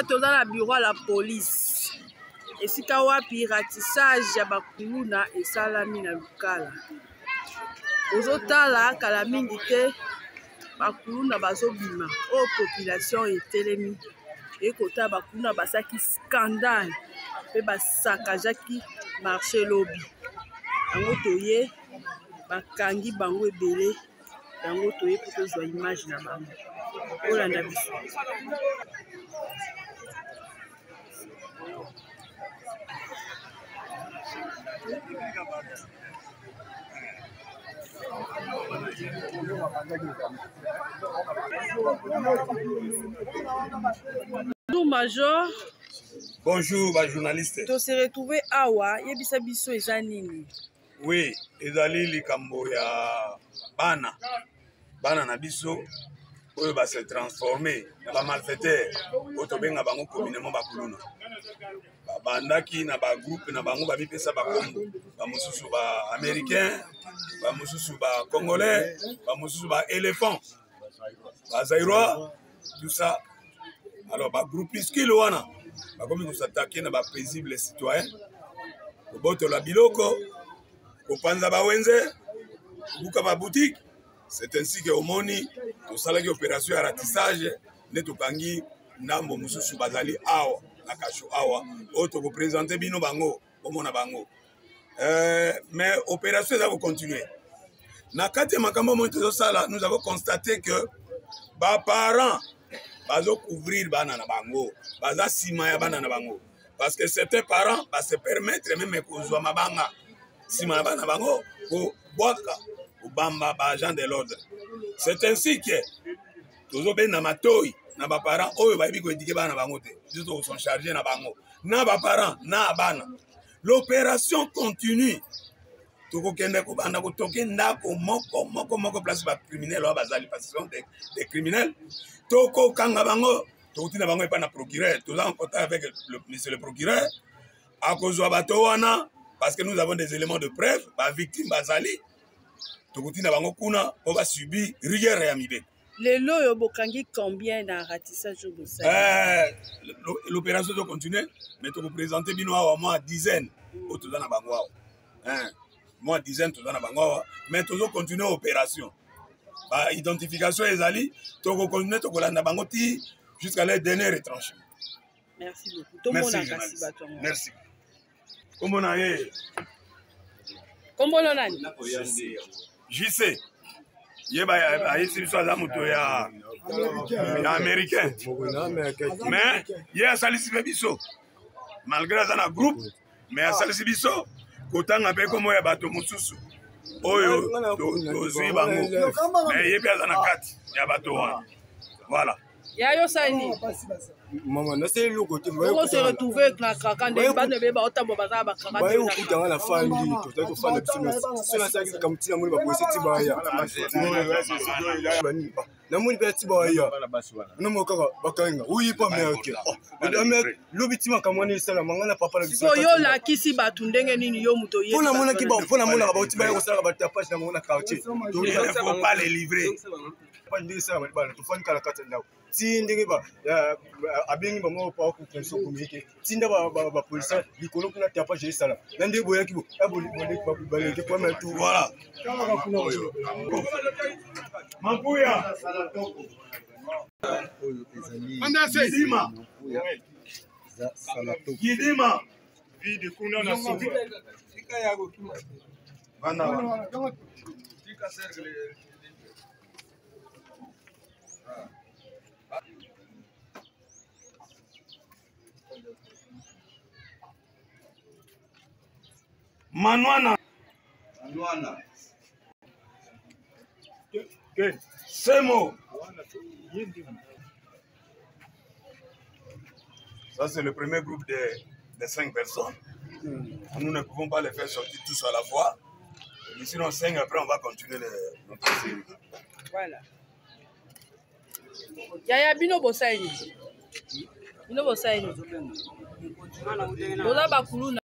Awa toza na bureau la police. Esika wapi ratissage ya bakuluna esalami na lukala. Ozotala kala mingi te bakuluna bazobima. O population etelemi. Ekota bakuluna basaki scandale. Pe basakajaki marché lobby. Yango toye bakangi bango ebele. Yango toye po tozwa image na bango. Olanda biso. Bonjour Major. Bonjour journaliste. To se retrouver awa yebisa biso eza nini? Oui, ezali likambo ya bana na biso oyo ba se transformer na ba malfaiteur oyo tobenga bango communément bakuluna. Bandaki na ba groupe na bango ba mipesa ba Congo, ba mosusu ba américain, ba mosusu ba congolais, ba mosusu ba éléphant, ba zaïrois, tout ça. Alors ba groupuscule wana ba komi ko s'attaquer na ba paisible citoyen. Ko boto la biloko, ko panza ba wenze, buka ba boutique. C'est ainsi que omoni to salaki opération ya ratissage ne tokangi ndambo mosusu bazali awa na kasho awa o to ko présenter bino bango omona bango. Mais opération ça va continuer. Na kati makambo mo to sala, nous avons constaté que ba parents bazo couvrir bana na bango, baza sima ya bana na bango parce que certains parents va se permettre même kozwa mabanga sima ya bana bango ko boaka Bamba agent de l'ordre. C'est ainsi que tous les namatoi na ba parents oyo ba bi ko éduquer bana bango te. Ils sont chargés na bango. Na ba parents na bana. L'opération continue. Toko kende ko banda ko toke ndako moko place ba criminels o bazali parce que sont des criminels. Toko kanga bango, toko tina bango epa na procureur. Tous en contact avec monsieur le procureur. A kozwa bato wana parce que nous avons des éléments de preuve, ba victime bazali. Tokutina bango kuna on va subir rigueur ya mibeko. Lelo yo bokangi combien dans ratissage au Bossa? L'opération doit continuer, mais tu peux présenter bino awa moi dizaine au tout dans bango awa. Moi dizaine tout dans bango awa, mais tu dois continuer l'opération. Ba identification ezali, tu dois continuer to kolanda bango ti jusqu'à leur dernier retranchement. Merci beaucoup. Tout le monde a kasi bato. Merci. Comment on est? Comment on a? JC. Yeba ayesi biso aza moto ya américain. Mais ye asalisi pe biso. Malgré aza na groupe, mais asalisi biso kotanga pe komo ya bato mosusu. Oyo tozwi bango. Mais ye pe aza na kati ya bato wana. Voilà. Yayo sani. Maman, na c'est le côté. On se retrouver na kaka de bana be ba otambo baza ba kaka. Ba yo kuta na family, to to fa na biso. Sona sa ki kam tina muli ba posi ti ba ya. Na muli ba ti ba ya. Na mo kaka bakanga. Oui pa America. Lo bitima kamoni sala mangana papa na biso. So yo la kisi batu ndenge nini yo muto ye. Pona mona ki ba pona mona ba ti ba yo sala ba tapage na mona quartier. Il ne faut pas les livrer. Pas ndiri sala ba to fa kala kata ndaw. Ti ndenge ba abengi ba mo pa ku kenso communiquer. Ti nda ba police likolo kuna tapage je sala. Nande boya ki bo aboli ba le ko ma tout. Voilà. Mampuya. Anda Kidima. Kidima. Vidi kuna na sofi. Tika yago. Bana. Tika sergle. Manwana. Semo. Ça, c'est le premier groupe de 5 personnes. Nous ne pouvons pas les faire sortir tous à la fois. Mais sinon, 5 après, on va continuer notre série. Voilà. Yaya bino bosaini. Bino bosaini. Bola bakuluna.